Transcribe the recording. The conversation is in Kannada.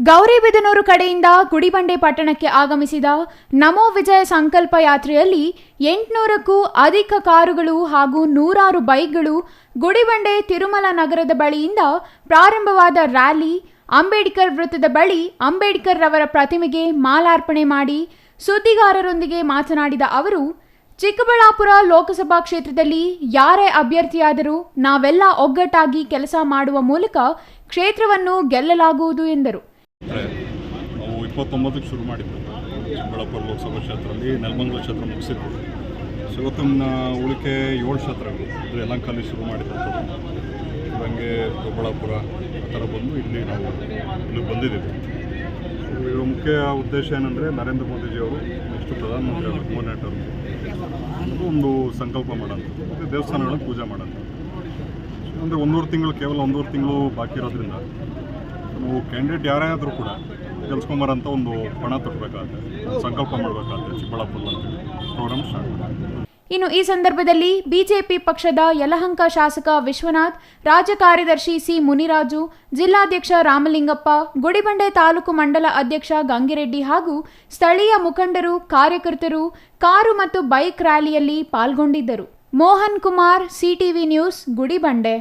ಗೌರಿಬಿದನೂರು ಕಡೆಯಿಂದ ಗುಡಿಬಂಡೆ ಪಟ್ಟಣಕ್ಕೆ ಆಗಮಿಸಿದ ನಮೋ ವಿಜಯ ಸಂಕಲ್ಪ ಯಾತ್ರೆಯಲ್ಲಿ 800ಕ್ಕೂ ಅಧಿಕ ಕಾರುಗಳು ಹಾಗೂ ನೂರಾರು ಬೈಕ್ಗಳು ಗುಡಿಬಂಡೆ ತಿರುಮಲ ನಗರದ ಬಳಿಯಿಂದ ಪ್ರಾರಂಭವಾದ ರ್ಯಾಲಿ ಅಂಬೇಡ್ಕರ್ ವೃತ್ತದ ಬಳಿ ಅಂಬೇಡ್ಕರ್ ರವರ ಪ್ರತಿಮೆಗೆ ಮಾಲಾರ್ಪಣೆ ಮಾಡಿ ಸುದ್ದಿಗಾರರೊಂದಿಗೆ ಮಾತನಾಡಿದ ಅವರು, ಚಿಕ್ಕಬಳ್ಳಾಪುರ ಲೋಕಸಭಾ ಕ್ಷೇತ್ರದಲ್ಲಿ ಯಾರೇ ಅಭ್ಯರ್ಥಿಯಾದರೂ ನಾವೆಲ್ಲ ಒಗ್ಗಟ್ಟಾಗಿ ಕೆಲಸ ಮಾಡುವ ಮೂಲಕ ಕ್ಷೇತ್ರವನ್ನು ಗೆಲ್ಲಲಾಗುವುದು ಎಂದರು. ನಾವು 29ಕ್ಕೆ ಶುರು ಮಾಡಿದ್ದು ಚಿಕ್ಕಬಳ್ಳಾಪುರ ಲೋಕಸಭಾ ಕ್ಷೇತ್ರದಲ್ಲಿ ನೆಲಮಂಗಲ ಕ್ಷೇತ್ರ ಮುಗಿಸಿದ್ದು. ಸೊ ಇವತ್ತಿನ ಉಳಿಕೆ 7 ಕ್ಷೇತ್ರಗಳು ಅಂದರೆ ಯಲಹಂಕಲ್ಲಿ ಶುರು ಮಾಡಿದಂಥದ್ದು. ಹಂಗೆ ದೊಡ್ಡಬಳ್ಳಾಪುರ ಆ ಥರ ಬಂದು ಇಲ್ಲಿ ಬಂದಿದ್ದೀವಿ. ಇದರ ಮುಖ್ಯ ಉದ್ದೇಶ ಏನಂದರೆ ನರೇಂದ್ರ ಮೋದಿಜಿಯವರು ನೆಕ್ಸ್ಟ್ ಪ್ರಧಾನಮಂತ್ರಿ ಆಗಬೇಕು 3ನೇ ಟರ್ಮ್ ಅದು ಒಂದು ಸಂಕಲ್ಪ ಮಾಡೋಂಥದ್ದು ಮತ್ತು ದೇವಸ್ಥಾನಗಳನ್ನು ಪೂಜೆ ಮಾಡೋಂಥದ್ದು. ಅಂದರೆ ಕೇವಲ ಒಂದೂವರೆ ತಿಂಗಳು ಬಾಕಿ ಇರೋದ್ರಿಂದ ನಾವು ಕ್ಯಾಂಡಿಡೇಟ್ ಯಾರೇ ಆದರೂ ಕೂಡ ಗೆಲ್ಸ್ಕೊಂಬರೋಂಥ ಒಂದು ಪಣ ತೊಡಬೇಕಾಗುತ್ತೆ, ಸಂಕಲ್ಪ ಮಾಡಬೇಕಾಗುತ್ತೆ ಚಿಕ್ಕಬಳ್ಳಾಪುರದಲ್ಲಿ ಪ್ರೋಗ್ರಾಮ್ ಸ್ಟಾರ್ಟ್. ಇನ್ನು ಈ ಸಂದರ್ಭದಲ್ಲಿ ಬಿಜೆಪಿ ಪಕ್ಷದ ಯಲಹಂಕ ಶಾಸಕ ವಿಶ್ವನಾಥ್, ರಾಜ್ಯ ಕಾರ್ಯದರ್ಶಿ ಸಿ ಮುನಿರಾಜು, ಜಿಲ್ಲಾಧ್ಯಕ್ಷ ರಾಮಲಿಂಗಪ್ಪ, ಗುಡಿಬಂಡೆ ತಾಲೂಕು ಮಂಡಲ ಅಧ್ಯಕ್ಷ ಗಂಗಿರೆಡ್ಡಿ ಹಾಗೂ ಸ್ಥಳೀಯ ಮುಖಂಡರು, ಕಾರ್ಯಕರ್ತರು ಕಾರು ಮತ್ತು ಬೈಕ್ ರ್ಯಾಲಿಯಲ್ಲಿ ಪಾಲ್ಗೊಂಡಿದ್ದರು. Mohan Kumar, CTV news, Gudibande.